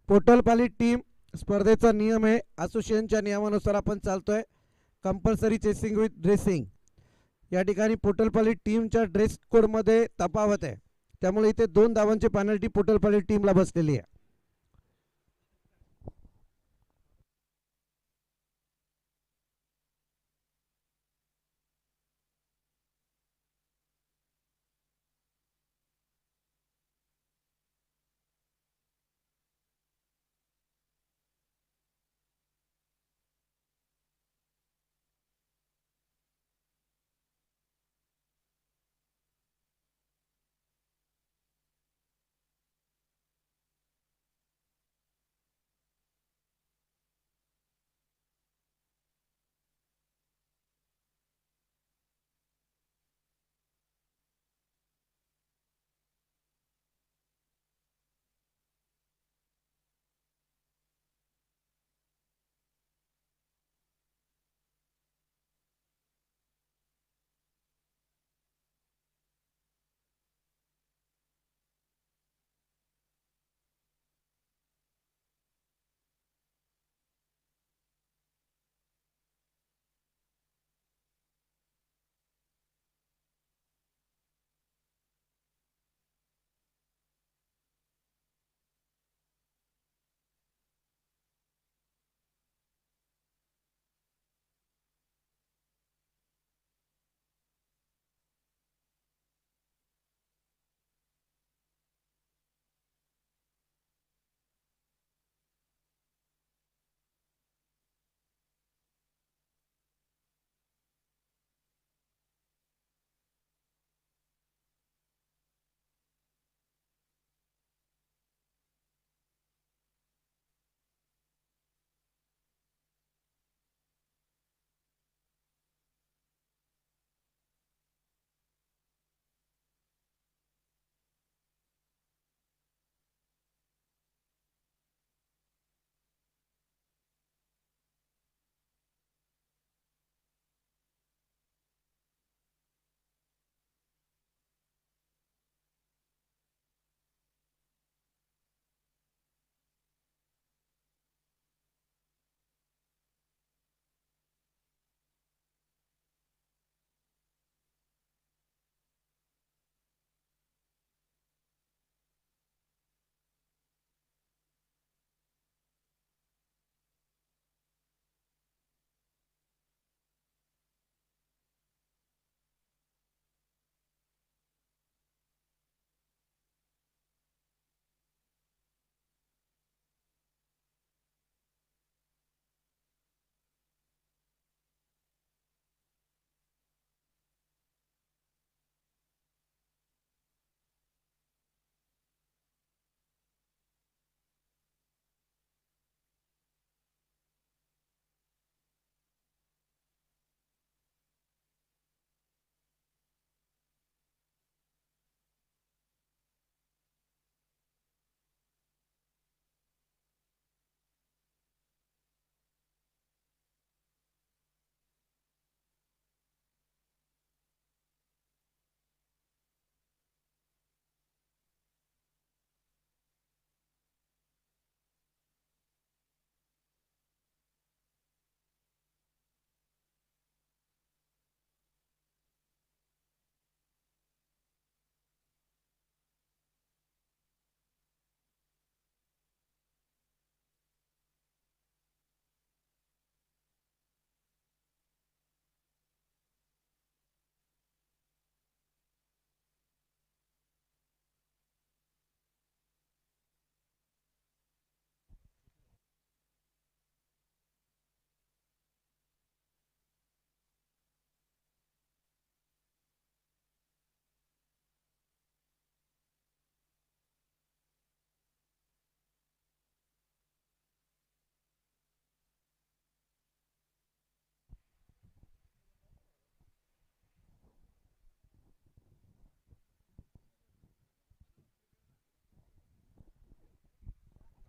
पोर्टलपाली team स्पर्धेचा नियम आहे, असोसिएशनच्या नियमानुसार आपण चालतोय. Compulsory chasing with dressing. या ठिकाणी पोर्टलपाली टीमच्या ड्रेस कोडमध्ये तफावत आहे, त्यामुळे इथे 2 धावांची पेनल्टी पोर्टलपाली टीमला बसलेली आहे.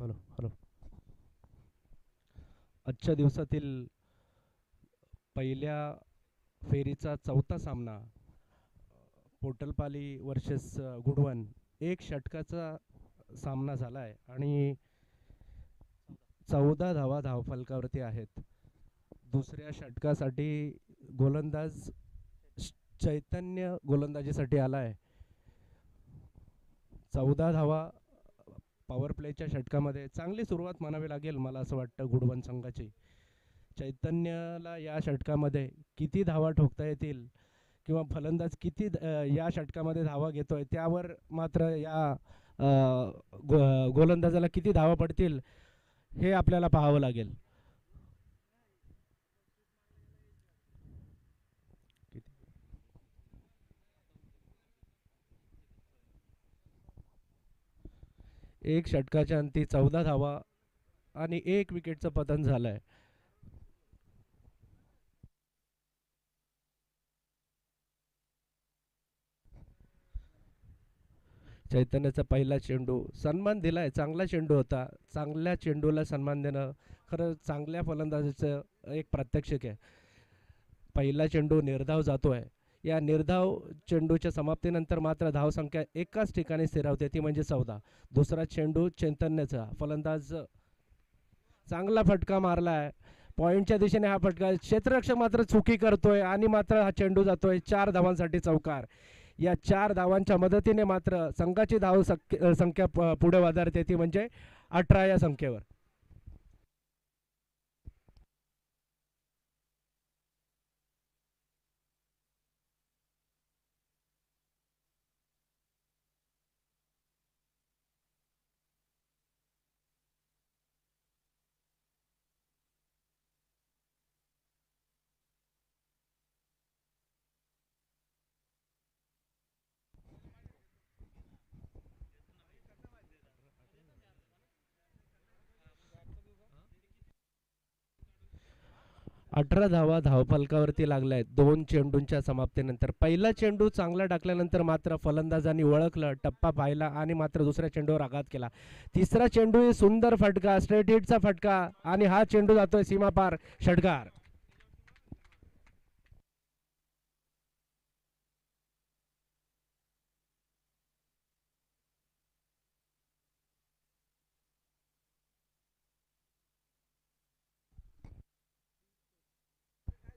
Hello hello. आजच्या दिवसातील पहिल्या फेरीचा चौथा सामना पोर्टलपाली वर्सेस गुडवन एक षटकाचा सामना झाला आहे आणि 14 धावा धावफलकावरती आहेत. दुसऱ्या षटकासाठी गोलंदाज चैतन्य गोलंदाजीसाठी आला आहे. 14 धावा पॉवर प्लेच्या षटकामध्ये चांगली सुरुवात म्हणावी लागेल मला असं वाटतं गुडवन संघाची. चैतन्यला या षटकामध्ये किती धावा ठोकता येतील किंवा फलंदाज किती या षटकामध्ये धावा घेतोय त्यावर मात्र या गोलंदाजाला किती धावा पडतील हे आपल्याला पाहावं लागेल. एक षटकाच्या अंती 14 धावा आणि 1 विकेटचं पतन झालंय. चैतन्याचा पहिला चेंडू सन्मान दिलाय. चांगला चेंडू होता. चांगल्या चेंडूला सन्मान देणं खरं चांगल्या फलंदाजीचं एक प्रात्यक्षिक आहे. पहिला चेंडू निर्धाव जातोय. या निर्धाव चेंडूच्या समाप्तीनंतर मात्र धावसंख्या एकाच ठिकाणी स्थिरावते ती म्हणजे 14. दुसरा चेंडू चैतन्याचा फलंदाज चांगला फटका मारलाय पॉइंटच्या दिशेने. हा फटका क्षेत्ररक्षक मात्र चुकी करतोय आणि मात्र हा चेंडू जातोय 4 धावांसाठी चौकार. या 4 धावांच्या मदतीने मात्र संघाची धाव संख्या पुढे वधारते ती म्हणजे 18 या संख्येवर. अठरा धावा धावफलकावरती लागल्या आहेत 2 चेंडूंच्या समाप्तीनंतर. पहिला चेंडू चांगला टाकल्यानंतर मात्र फलंदाजांनी ओळखलं, टप्पा पाहिला आणि मात्र दुसऱ्या चेंडूवर आघात केला. तिसरा चेंडू सुंदर फटका, स्ट्रेट हिटचा फटका आणि हा चेंडू जातोय सीमापार षटकार.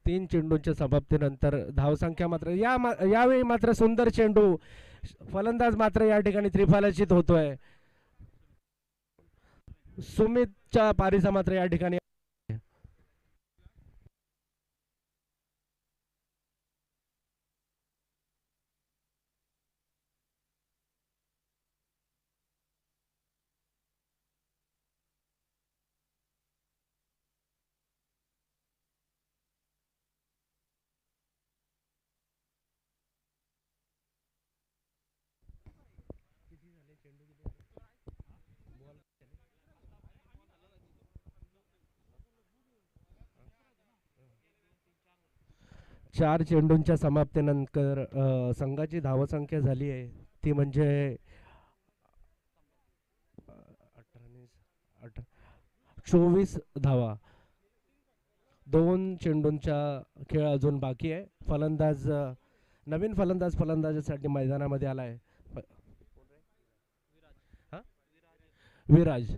तीन चेंडूंच्या समाप्तीनंतर धावसंख्या मात्र यावेळी मात्र सुंदर चेंडू. फलंदाज मात्र या ठिकाणी त्रिफलचित होतोय. सुमितच्या पारीचा मात्र या ठिकाणी चार चेंडूंच्या समाप्तीनंतर संघाची धावसंख्या झाली आहे ती म्हणजे 24 धावा. 2 चेंडूंचा खेळ अजून बाकी आहे. फलंदाज नवीन फलंदाजासाठी मैदानामध्ये आलाय विराज.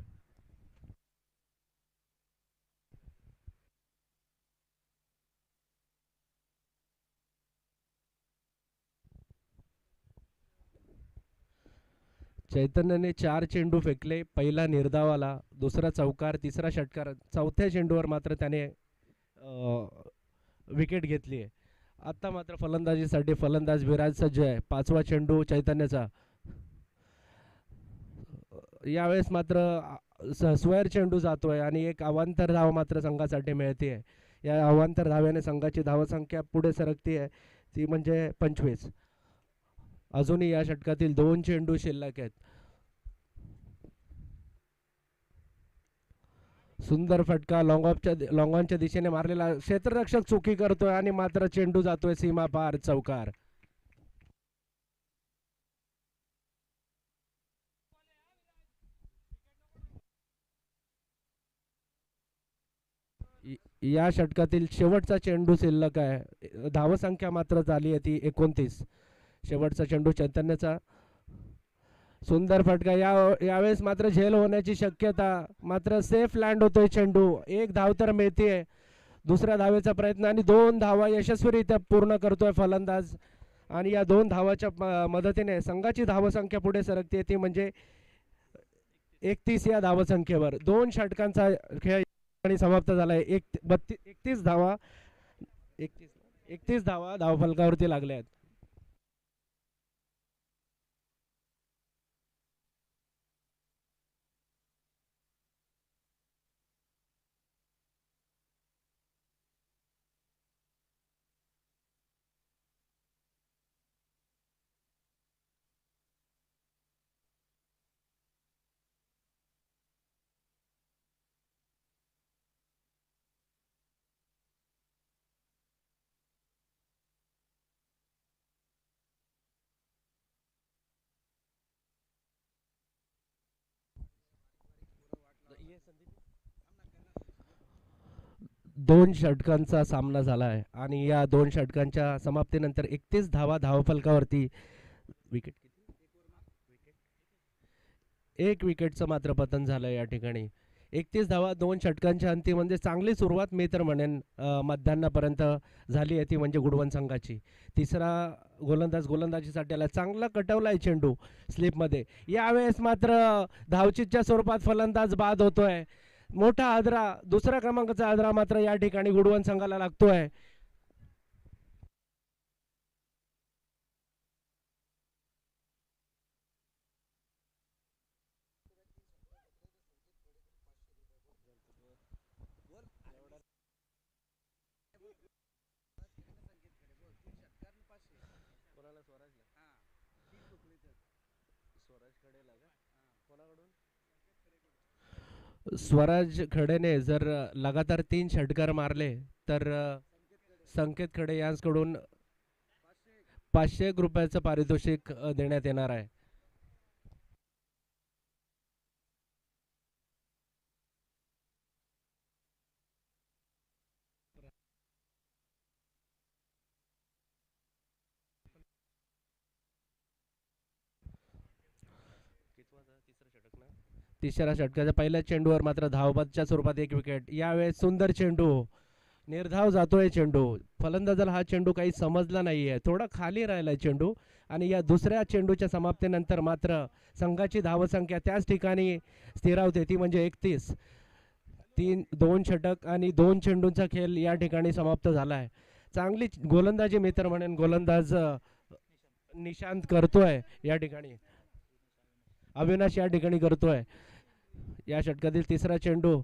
चैतन्यने 4 चेंडू फेकले. पहिला निर्धावाला, दुसरा चौकार, तिसरा षटकार. चौथ्या चेंडूवर मात्र त्याने विकेट घेतली आहे. आता मात्र फलंदाजीसाठी फलंदाज विराज सज्ज आहे. 5वा चेंडू चैतन्याचा. यावेळेस मात्र स्क्वेअर चेंडू जातोय आणि एक अवांतर धाव मात्र संघासाठी मिळते. या अवांतर धाव्याने संघाची धावसंख्या पुढे सरकते आहे ती म्हणजे 25. अजूनही या षटकातील 2 चेंडू शिल्लक आहेत. सुंदर फटका लॉंग ऑनच्या दिशेने मारलेला. क्षेत्ररक्षक चुकी करतोय आणि मात्र चेंडू जातोय सीमा पार चौकार. या षटकातील शेवटचा चेंडू शिल्लक आहे. धावसंख्या मात्र झाली आहे ती 29. शेवटचा चेंडू चैतन्याचा. सुंदर फटका यावेळेस मात्र झेल होण्याची शक्यता, मात्र सेफ लँड होतोय चेंडू. एक धाव तर मिळतीये. दुसऱ्या धावेचा प्रयत्न आणि 2 धावा यशस्वीरित्या पूर्ण करतोय फलंदाज. आणि या 2 धावाच्या मदतीने संघाची धावसंख्या पुढे सरकते, ती म्हणजे 31 या धावसंख्येवर. 2 षटकांचा खेळ आणि समाप्त झालाय. 31 धावा 31 धावा धावफलकावरती लागल्या आहेत. दोन षटकांचा सामना झाला आहे आणि या 2 षटकांच्या समाप्तीनंतर 31 धावा धावफलकावरती. विकेट एक विकेटचं मात्र पतन झालं या ठिकाणी. 31 धावा 2 षटकांच्या अंती म्हणजे चांगली सुरुवात मी तर म्हणेन मध्यान्हापर्यंत झाली आहे, ती म्हणजे गुडवन संघाची. तिसरा गोलंदाजीसाठी आला, चांगला कटवलाय चेंडू स्लिपमध्ये. यावेळेस मात्र धावचीच्या स्वरूपात फलंदाज बाद होतोय. मोठा आदरा, दुसऱ्या क्रमांकाचा आदरा मात्र या ठिकाणी गुडवन संघाला लागतोय. स्वराज खडेने जर लगातार 3 षटकार मारले तर संकेत खडे यांकडून 500 रुपयाचं पारितोषिक देण्यात येणार आहे. तिसऱ्या षटकाच्या पहिल्या चेंडूवर मात्र धावबादच्या स्वरूपात 1 विकेट. यावेळेस सुंदर चेंडू, निर्धाव जातोय चेंडू. फलंदाजाला हा चेंडू काही समजला नाहीये, थोडा खाली राहिलाय चेंडू. आणि या दुसऱ्या चेंडूच्या समाप्तीनंतर मात्र संघाची धावसंख्या त्याच ठिकाणी स्थिरावते, ती म्हणजे 31. 2 षटक आणि 2 चेंडूंचा खेळ या ठिकाणी समाप्त झाला आहे. चांगली गोलंदाजी मी तर म्हणेन गोलंदाज निशांत करतोय या ठिकाणी, अविनाश या ठिकाणी करतोय. या षटकातील तिसरा चेंडू,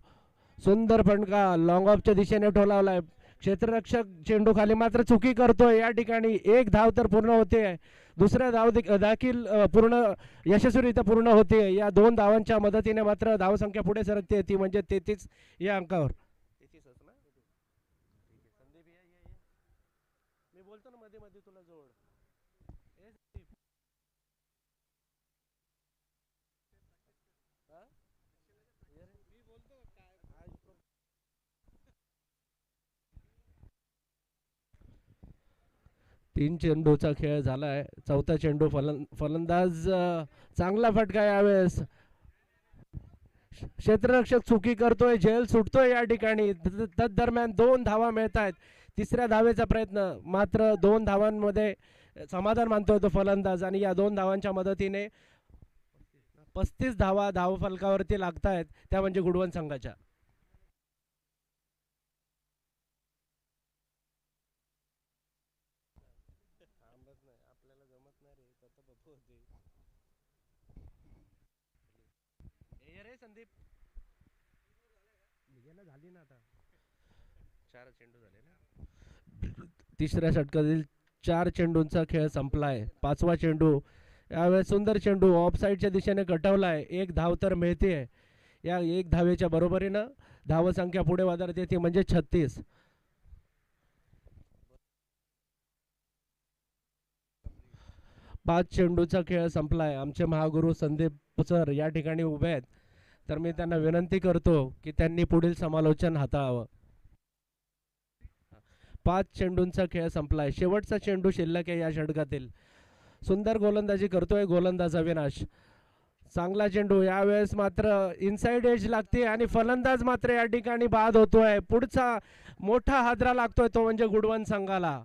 सुंदर फटका लॉंग ऑफच्या दिशेने ठोलावलाय. क्षेत्ररक्षक चेंडू खाली मात्र चुकी करतोय. या ठिकाणी 1 धाव तर पूर्ण होते, दुसऱ्या धाव देखील पूर्ण यशस्वीरित्या पूर्ण होते. या 2 धावांच्या मदतीने मात्र धावसंख्या पुढे सरकते, ती म्हणजे 33 या अंकावर. मी बोलतो ना मध्ये मध्ये तुला जोड. तीन चेंडूचा खेळ झालाय. चौथा चेंडू फलंदाज चांगला फटका यावेळेस. क्षेत्ररक्षक चुकी करतोय, झेल सुटतोय या ठिकाणी. तदरम्यान 2 धावा मिळत आहेत. तिसऱ्या धावेचा प्रयत्न, मात्र 2 धावांमध्ये समाधान मानतोय तो फलंदाज. आणि या 2 धावांच्या मदतीने 35 धावा धावफलकावरती लागतायत, त्या म्हणजे गुडवन संघाच्या. संदीप झाली ना आता 4 चेंडू झाले ना. तिसऱ्या षटकातील 4 चेंडूंचा खेळ संपलाय. 5वा चेंडू, यावेळेस सुंदर चेंडू ऑफ साईडच्या दिशेने कटवलाय. 1 धाव तर मिळते. या 1 धावेच्या बरोबरीनं धावसंख्या पुढे वाढते, ती म्हणजे 36. 5 चेंडूचा खेळ संपलाय. आमचे महागुरु संदीप सर या ठिकाणी उभे आहेत, तर मी त्यांना विनंती करतो की त्यांनी पुढील समालोचन हाताळावं. 5 चेंडूंचा खेळ संपलाय. शेवटचा चेंडू शिल्लक आहे या षटकातील. सुंदर गोलंदाजी करतोय गोलंदाज अविनाश. चांगला चेंडू यावेळेस मात्र इनसाइड एज लागते आणि फलंदाज मात्र या ठिकाणी बाद होतोय. पुढचा मोठा हादरा लागतोय तो म्हणजे गुडवन संघाला.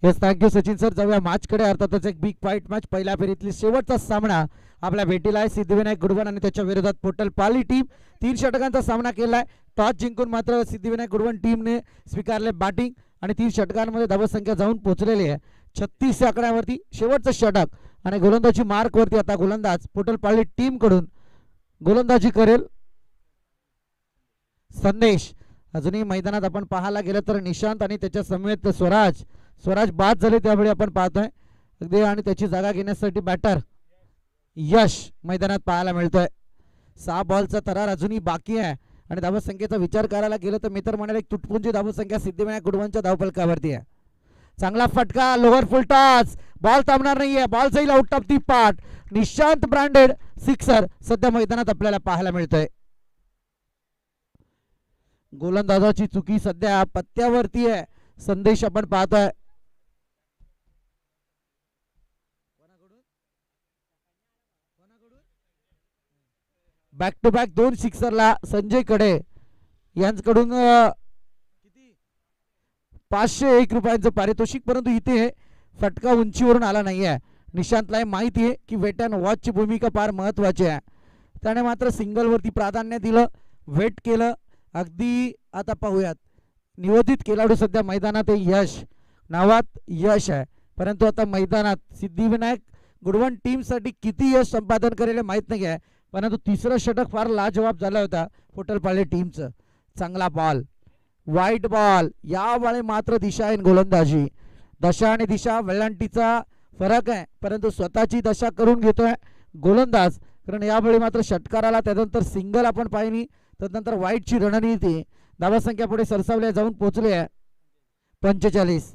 Yes, thank you Sachin sir. जाऊया मॅचकडे. अर्थातच एक बिग फाईट मॅच. पहिल्या फेरीतली शेवटचा सामना आपल्या भेटीला आहे. सिद्धिविनायक गुडवन आणि त्याच्या विरोधात पोटलपाली टीम. 3 षटकांचा सामना केलाय. टॉस जिंकून मात्र सिद्धिविनायक गुडवन टीमने स्वीकारले बॅटिंग आणि 3 षटकांमध्ये धावसंख्या जाऊन पोहोचलेली आहे 36 आकड्यावरती. शेवटचं षटक आणि गोलंदाजी मार्कवरती आता गोलंदाज पोटलपाली टीम कडून गोलंदाजी करेल संदेश. अजूनही मैदानात आपण पाहायला गेलं तर निशांत आणि त्याच्या समेत स्वराज बाद झाले. त्यावेळी आपण पाहतोय अगदी आणि त्याची जागा घेण्यासाठी बॅटर यश मैदानात पाहायला मिळतोय. 6 बॉलचा तरार अजूनही बाकी आहे आणि धावसंख्येचा विचार करायला गेलं तर मी तर म्हणेल एक तुटपुंजी धावसंख्या सिद्धिविनायक गुडवनच्या धावफलकावरती आहे. चांगला फटका, लोअर फुल टॉस, बॉल थांबणार नाहीये, बॉल जाईल out of the part. Nishant branded sixer सध्या मैदानात आपल्याला पाहायला मिळतोय. गोलंदाजाची चुकी सध्या पत्त्यावरती आहे. संदेश आपण पाहतोय. बॅक टू बॅक 2 सिक्सरला संजय कडे यांच्याकडून 501 रुपयांचं पारितोषिक. परंतु इथे फटका उंचीवरून आला नाहीये. निशांतला माहिती आहे की वेट अँड वॉचची भूमिका फार महत्वाची आहे. त्याने मात्र सिंगलवरती प्राधान्य दिलं, वेट केलं. अगदी आता पाहूयात नियोजित खेळाडू सध्या मैदानात यश नावात यश आहे. परंतु आता मैदानात सिद्धिविनायक गुडवन टीमसाठी किती यश संपादन करेल माहीत नाही आहे. परंतु तिसरं षटक फार लाजवाब झाला होता पोटलपाले टीमचं. चांगला बॉल, वाईट बॉल. यावेळी मात्र दिशाहीन गोलंदाजी. दशा आणि दिशा वेळांटीचा फरक आहे, परंतु स्वतःची दशा करून घेतोय गोलंदाज. कारण यावेळी मात्र षटकाराला त्यानंतर सिंगल आपण पाहिली, त्यानंतर वाईटची रणनीती. धावसंख्या पुढे सरसावल्या जाऊन पोहोचली आहे 45.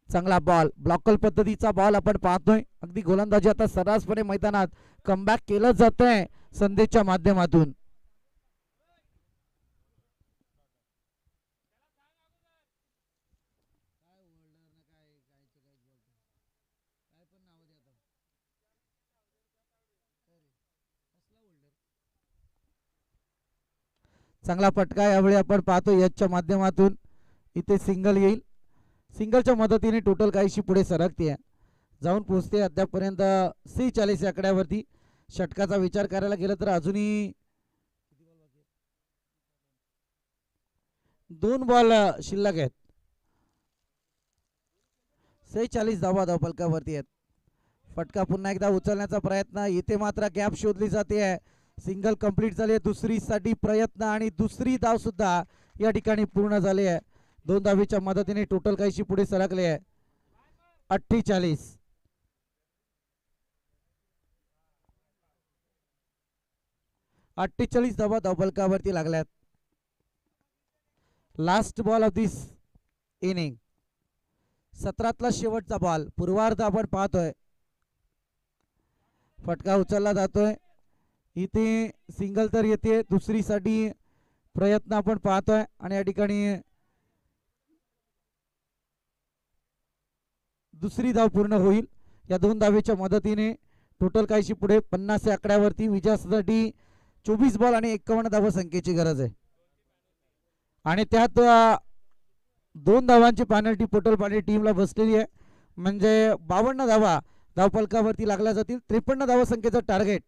चांगला बॉल, ब्लॉकल पद्धतीचा बॉल आपण पाहतोय. अगदी गोलंदाजी आता सर्रासपणे मैदानात कमबॅक केलं जात आहे संदेशच्या माध्यमातून. चांगला फटका यावेळी आपण पाहतो यशच्या माध्यमातून. इथे सिंगल येईल. सिंगलच्या मदतीने टोटल काहीशी पुढे सरकते, जाऊन पोहोचते अद्यापर्यंत 46 आकड्यावरती. षटकाचा विचार करायला गेलं तर अजूनही 2 बॉल शिल्लक आहेत. 46 धावा धावफलकावरती आहेत. फटका पुन्हा एकदा उचलण्याचा प्रयत्न. इथे मात्र गॅप शोधली जाते. सिंगल कंप्लीट झाली. दुसरीसाठी प्रयत्न आणि दुसरी धाव सुद्धा या ठिकाणी पूर्ण झाली आहे. 2 धावीच्या मदतीने टोटल काहीशी पुढे सरकले आहे 48. धावा धावफलकावरती लागल्यात. Last ball of this inning. 17तला शेवटचा बॉल. पूर्वार्ध आपण पाहतोय. फटका उचलला जातोय. इथे सिंगल तर येते, दुसरीसाठी प्रयत्न आपण पाहतोय आणि या ठिकाणी दुसरी धाव पूर्ण होईल. या 2 धावेच्या मदतीने टोटल काहीशी पुढे 50 आकड्यावरती. विजयासाठी 24 बॉल आणि 51 धावा संख्येची गरज आहे आणि त्यात 2 धावांची पेनल्टी पोटलपाली टीमला बसलेली आहे. म्हणजे 52 धावा धावफलकावरती लागल्या जातील. 53 धावा संख्येचं टार्गेट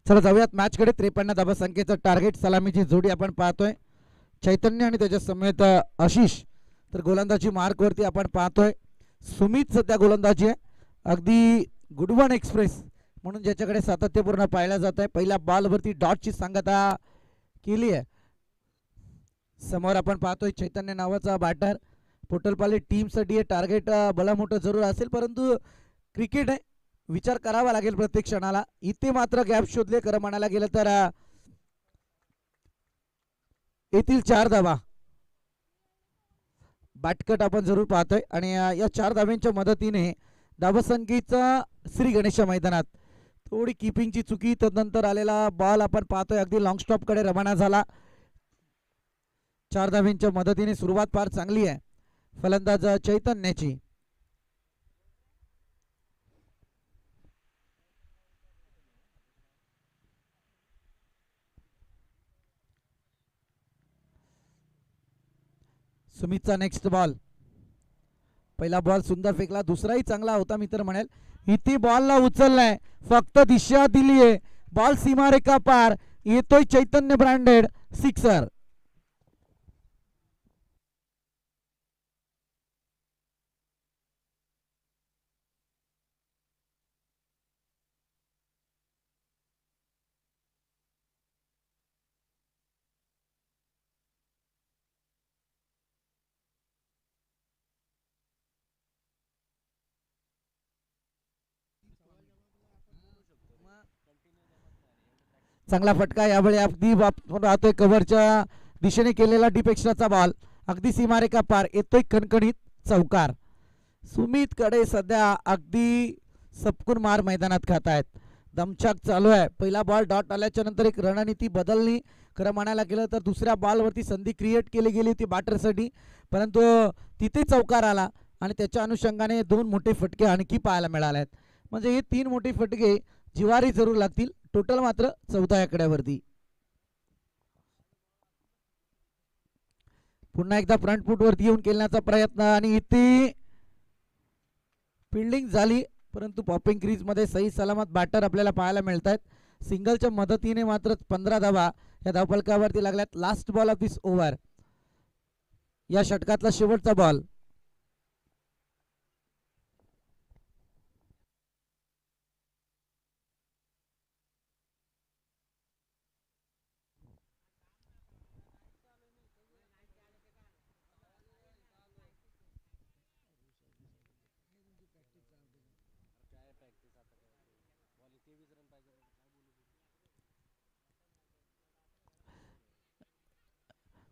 चला जाऊयात मॅचकडे. 53 धावसंख्येचं टार्गेट. सलामीची जोडी आपण पाहतोय. चैतन्य आणि त्याच्या समेत आशिष. तर गोलंदाजी मार्कवरती आपण पाहतोय सुमित सध्या गोलंदाजी आहे. अगदी गुडवन एक्सप्रेस म्हणून ज्याच्याकडे सातत्यपूर्ण पाहिलं जात आहे. पहिल्या बॉलवरती डॉटची सांगता केली आहे. समोर आपण पाहतोय चैतन्य नावाचा बॅटर. पोटलपाली टीमसाठी हे टार्गेट भला मोठं जरूर असेल, परंतु क्रिकेट आहे, विचार करावा लागेल प्रत्येक क्षणाला. इथे मात्र गॅप शोधले खरं म्हणायला गेलं तर. येथील 4 धावा. बॅटकट आपण जरूर पाहतोय आणि या 4 धाव्यांच्या मदतीने धावसंख्येचा श्री गणेश मैदानात थोडी किपिंगची चुकी, तदनंतर आलेला बॉल आपण पाहतोय अगदी लॉंग स्टॉपकडे रवाना झाला. 4 धाव्यांच्या मदतीने सुरुवात फार चांगली आहे फलंदाज चैतन्याची. सुमितचा नेक्स्ट बॉल. पहिला बॉल सुंदर फेकला, दुसराही चांगला होता मी तर म्हणेल. इथे बॉलला उचललाय, फक्त दिशा दिलीये, बॉल सीमारेखा पार. येतोय चैतन्य ब्रँडेड सिक्सर. चांगला फटका यावेळी अगदी राहतोय कव्हरच्या दिशेने केलेला डीप एक्स्ट्राचा बॉल अगदी सीमारेखा पार. येतोय कणकणीत चौकार. सुमित कडे सध्या अगदी सपकून मार मैदानात खात आहेत. दमछाक चालू आहे. पहिला बॉल डॉट आल्याच्या नंतर एक रणनीती बदलली खरं म्हणायला गेलं तर. दुसऱ्या बॉलवरती संधी क्रिएट केली गेली होती बॅटरसाठी, परंतु तिथे चौकार आला आणि त्याच्या अनुषंगाने 2 मोठे फटके आणखी पाहायला मिळाले आहेत. म्हणजे हे 3 मोठे फटके जिवारी जरूर लागतील. टोटल मात्र 14 आकड्यावरती. पुन्हा एकदा फ्रंट फूट वरती येऊन खेळण्याचा प्रयत्न आणि इथे फिल्डिंग झाली, परंतु पॉपिंग क्रीज मध्ये सही सलामत बॅटर आपल्याला पाहायला मिळत आहेत. सिंगलच्या मदतीने मात्र 15 धावा या धावफलकावरती लागल्यात. Last ball of this over, या षटकातला शेवटचा बॉल.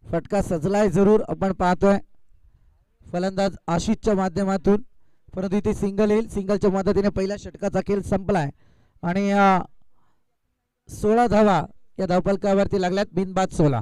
फटका सजलाय जरूर आपण पाहतोय फलंदाज आशिषच्या माध्यमातून, परंतु इथे सिंगल येईल. सिंगलच्या मदतीने पहिल्या षटकाचा खेळ संपलाय आणि 16 धावा या धावफलकावरती लागल्यात. बिनबाद 16.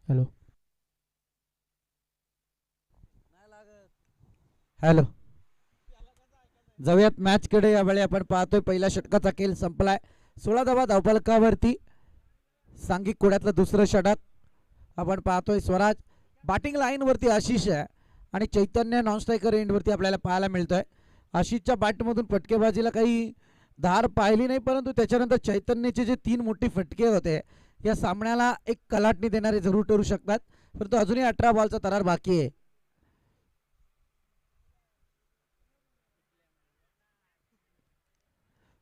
हॅलो हॅलो, जाऊयात मॅचकडे. यावेळी आपण पाहतोय पहिल्या षटकाचा खेळ संपलाय. 16 धावा धावफलकावरती. सांघिक कोड्यातलं दुसरं षटक आपण पाहतोय. स्वराज बॅटिंग लाईन वरती आशिष आहे आणि चैतन्य नॉन स्ट्रायकर एंड वरती आपल्याला पाहायला मिळतोय. आशिषच्या बॅटमधून फटकेबाजीला काही धार पाहिली नाही, परंतु त्याच्यानंतर चैतन्याचे जे 3 मोठे फटके होते या सामन्याला एक कलाटणी देणारे जरूर ठरू शकतात, परंतु अजूनही 18 बॉलचा तरार बाकी आहे.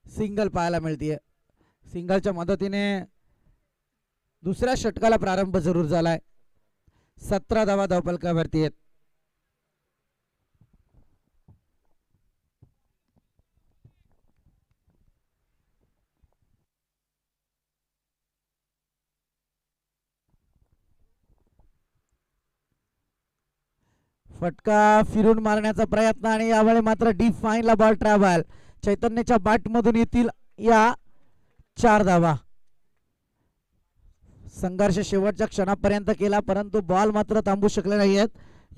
सिंगल पाहायला मिळतीये. सिंगलच्या मदतीने दुसऱ्या षटकाला प्रारंभ जरूर झालाय. 17 धावा धावफलकावरती आहेत. फटका फिरून मारण्याचा प्रयत्न आणि यावेळी मात्र डीप फाईनला बॉल ट्रॅव्हल. चैतन्यच्या बॅट मधून येतील या 4 धावा. संघर्ष शेवटच्या क्षणापर्यंत केला परंतु बॉल मात्र थांबू शकले नाहीयेत.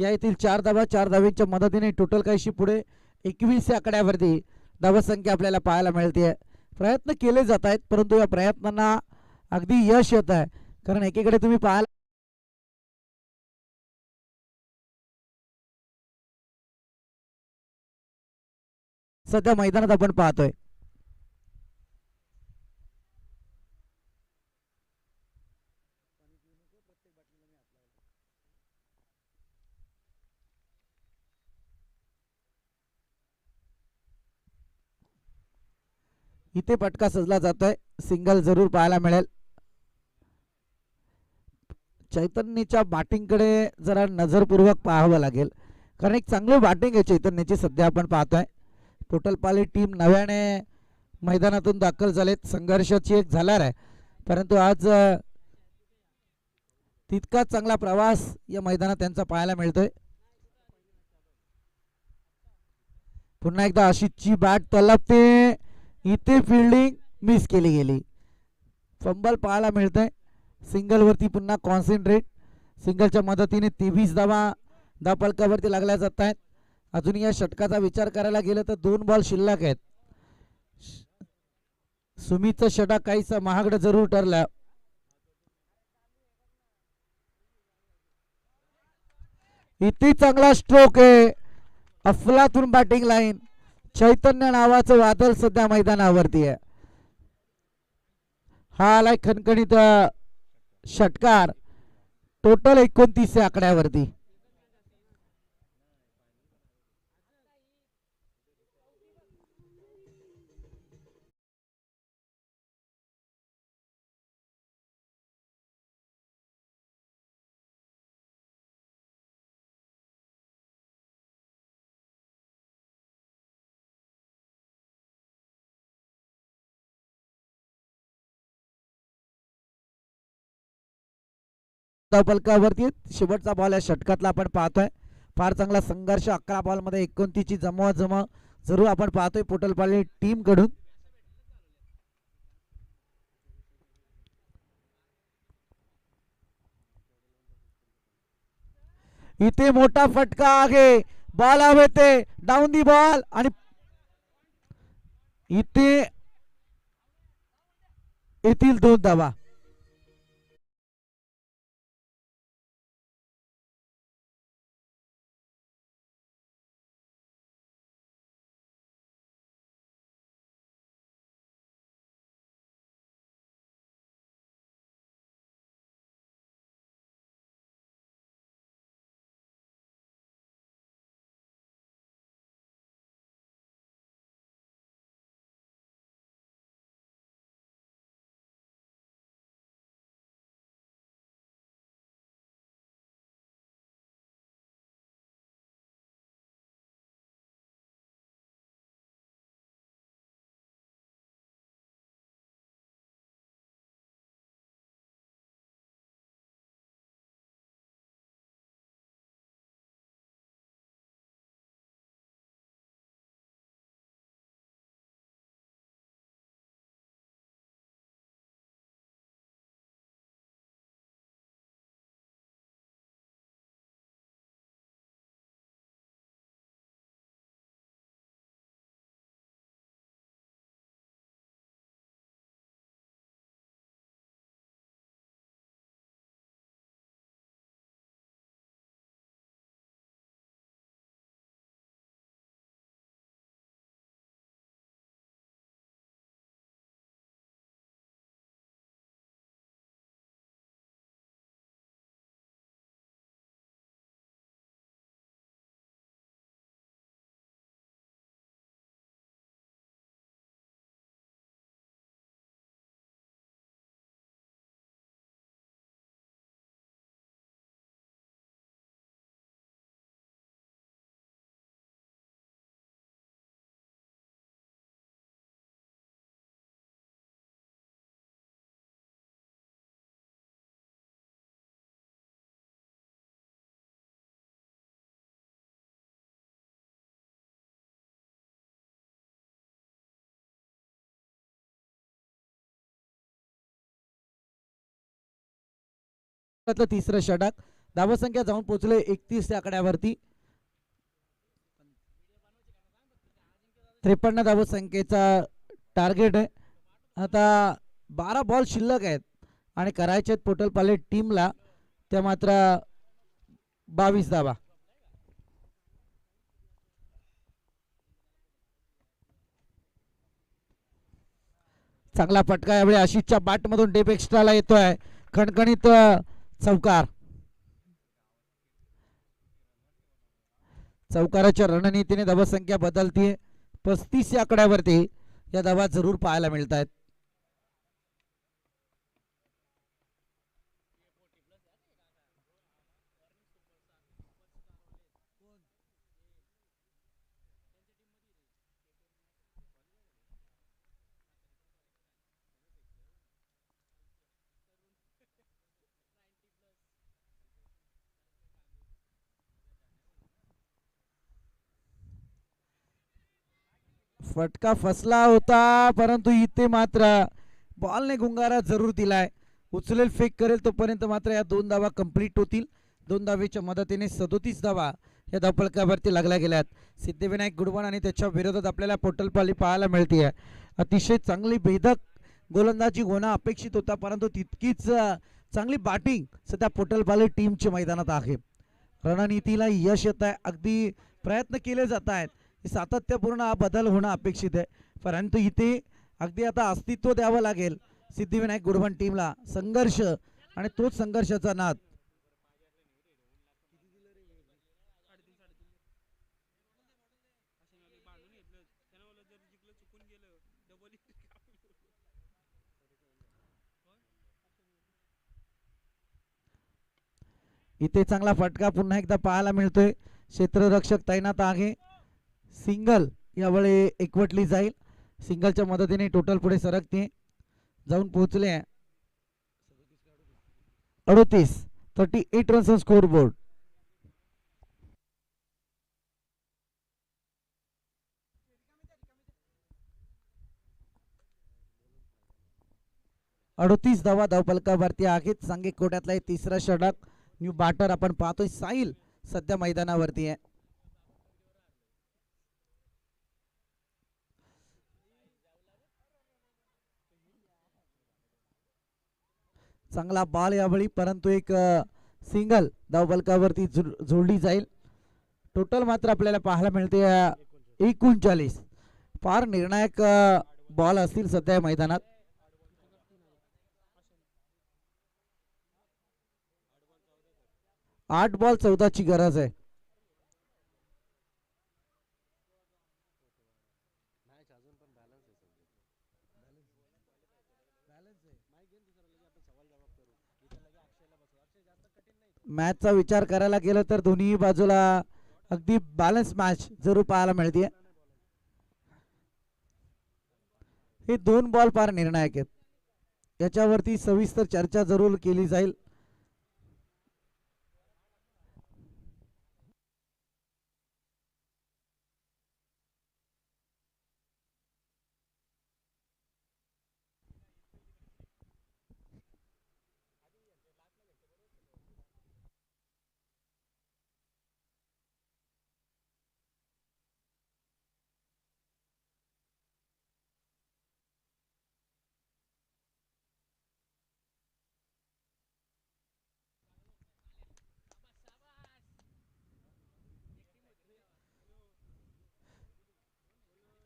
या येथील 4 धावा. 4 धावेच्या मदतीने टोटल काहीशी पुढे 21 या आकड्यावरती धावसंख्या आपल्याला पाहायला मिळते. प्रयत्न केले जात आहेत परंतु या प्रयत्नांना अगदी यश येत आहे. कारण एकीकडे तुम्ही पाहायला सध्या मैदानात आपण पाहतोय इथे फटका सजला जातोय. सिंगल जरूर पाहायला मिळेल. चैतन्यच्या बॅटिंगकडे जरा नजरपूर्वक पाहावं लागेल कारण एक चांगली बॅटिंग आहे चैतन्यची सध्या आपण पाहतोय. टोटल पाली टीम नव्याने मैदानातून दाखल झालेत. संघर्षाची एक झालार आहे परंतु आज तितकाच चांगला प्रवास या मैदानात त्यांचा पाहायला मिळतोय. पुन्हा एकदा आशिषची बॅट तलपते. इथे फिल्डिंग मिस केली गेली. फंबल पाहायला मिळतंय. सिंगल वरती पुन्हा कॉन्सन्ट्रेट. सिंगलच्या मदतीने 23 धावा धावफलकावरती लागल्या जात आहेत. अजून या षटकाचा विचार करायला गेलं तर 2 बॉल शिल्लक आहेत. सुमितचं षटक काहीसा महागडं जरूर ठरलं. इथे चांगला स्ट्रोक आहे. अफलातून बॅटिंग लाईन. चैतन्य नावाचं वादळ सध्या मैदानावरती आहे. हा आलाय खणखणीत षटकार. टोटल 29 आकड्यावरती. धावफलकावरती शेवटचा बॉल या षटकातला आपण पाहतोय. फार चांगला संघर्ष. 11 बॉल मध्ये 29 ची जमवाजमव जरूर आपण पाहतोय पोटलपाली टीम कडून. इथे मोठा फटका आहे. बॉल हवे ते डाऊन दी बॉल आणि इथे येथील 2 धावा. त्यातलं तिसरं षटक. धावसंख्या जाऊन पोहोचले 31 या आकड्यावरती. 53 धावसंख्येचा टार्गेट आहे. आता 12 बॉल शिल्लक आहेत आणि करायचे आहेत पोर्टल पायलट टीमला त्या मात्र 22 धावा. चांगला फटका यावेळी आशिषच्या बॅटमधून डेप एक्स्ट्राला येतोय. खणखणीत चौकार. चौकाराच्या रणनीतीने धावसंख्या बदलतीये. 35 या आकड्यावरती या धावा जरूर पाहायला मिळत आहेत. फटका फसला होता परंतु इथे मात्र बॉलने गुंगारा जरूर दिलाय. उचलेल फेक करेल तोपर्यंत मात्र या 2 धावा कंप्लीट होतील. 2 धावेच्या मदतीने 37 धावा या धावफलकावरती लागल्या गेल्यात. सिद्धिविनायक गुडवण आणि त्याच्या विरोधात आपल्याला पोर्टलपाली पाहायला मिळते. अतिशय चांगली भेदक गोलंदाजी होणं अपेक्षित होता परंतु तितकीच चांगली बॅटिंग सध्या पोर्टलपाली टीमच्या मैदानात आहे. रणनीतीला यश येत आहे. अगदी प्रयत्न केले जात आहेत. सातत्यपूर्ण हा बदल होणं अपेक्षित आहे परंतु इथे अगदी आता अस्तित्व द्यावं लागेल सिद्धिविनायक गुडवण टीमला. संघर्ष आणि तोच संघर्षाचा नाद. इथे चांगला फटका पुन्हा एकदा पाहायला मिळतोय. क्षेत्ररक्षक तैनात आहे. सिंगल यावेळी एकवटली जाईल. सिंगलच्या मदतीने टोटल पुढे सरकते. जाऊन पोहोचले 38 रन्स स्कोर बोर्ड. अडतीस धावा धावफलकावरती आहेत. सांगे कोट्यातला तिसरा षटक. न्यू बॅटर आपण पाहतोय साहिल सध्या मैदानावरती आहे. चांगला बॉल यावेळी परंतु एक सिंगल धावफलकावरती जोडली जाईल. टोटल मात्र आपल्याला पाहायला मिळते 39. फार निर्णायक बॉल असतील सध्या मैदानात. 8 बॉल 14 ची गरज आहे. मॅचचा विचार करायला गेलं तर दोन्ही बाजूला अगदी बॅलन्स मॅच जरूर पाहायला मिळते. हे 2 बॉल फार निर्णायक आहेत. याच्यावरती सविस्तर चर्चा जरूर केली जाईल.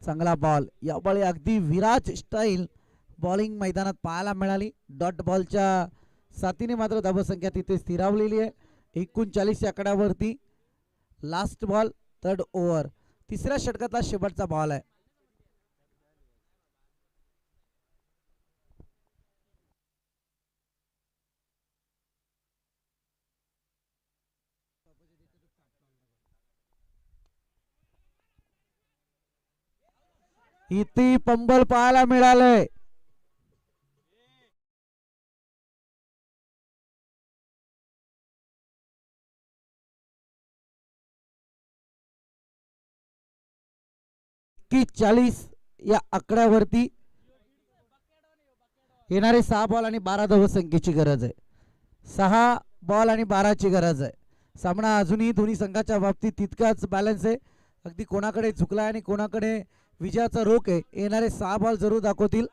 चांगला बॉल यावेळी अगदी विराज स्टाईल बॉलिंग मैदानात पाहायला मिळाली. डॉट बॉलच्या साथीने मात्र धावसंख्या तिथे स्थिरावलेली आहे. 39 या आकड्यावरती. Last ball 3rd over. तिसऱ्या षटकातला शेवटचा बॉल आहे. इथे पंबल पाहायला मिळालंय. की 40 या आकड्यावरती येणारे 6 बॉल आणि 12 धावसंख्येची गरज आहे. 6 बॉल आणि 12ची गरज आहे. सामना अजूनही दोन्ही संघाच्या बाबतीत तितकाच बॅलन्स आहे. अगदी कोणाकडे झुकला आणि कोणाकडे विजयाचा रोख आहे. येणारे 6 बॉल जरूर दाखवतील.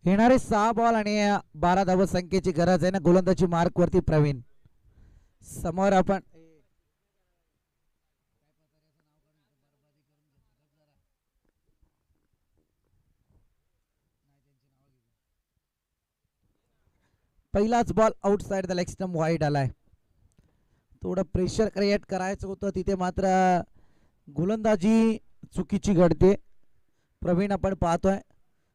येणारे 6 बॉल आणि 12 धावा संख्येची गरज आहे ना. गोलंदाजी मार्क वरती प्रवीण. समोर आपण पहिलाच ball outside the leg stump wide आलाय. थोडं प्रेशर क्रिएट करायचं होतं तिथे, मात्र गोलंदाजी चुकीची घडते. प्रवीण आपण पाहतोय.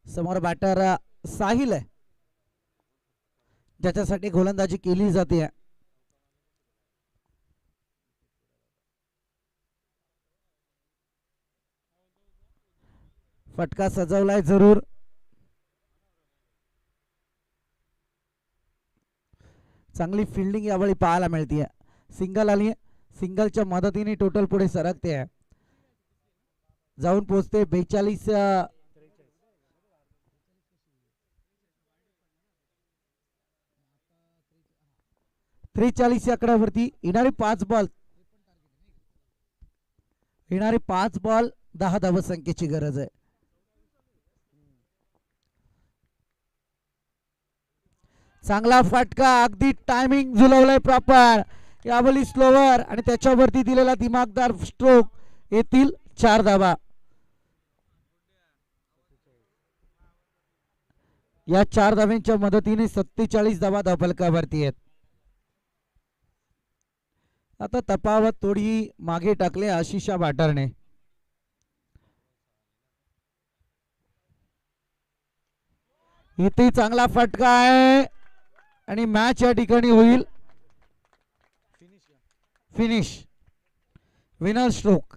समोर बॅटर साहिल आहे ज्याच्यासाठी गोलंदाजी केली जाते. फटका सजवलाय जरूर. चांगली फिल्डिंग यावेळी पाहायला मिळते. सिंगल आली. सिंगलच्या मदतीने टोटल पुढे सरकते. जाऊन पोहोचते 42 43 या आकड्यावरती. येणारे 5 बॉल 10 धावा संख्येची गरज आहे. चांगला फटका, अगदी टायमिंग झुलवलाय प्रॉपर. यावेळी स्लोवर आणि त्याच्यावरती दिलेला दिमागदार स्ट्रोक. येतील 4 धावा. या 4 धाव्यांच्या मदतीने 47 धावा धावफलकावरती आहेत. आता तफावत थोडी मागे टाकले आशिषा भाटारने. इथे चांगला फटका आहे आणि मॅच या ठिकाणी होईल फिनिश. Winner stroke.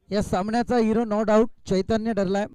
या सामन्याचा हिरो नो डाऊट चैतन्य ठरलाय.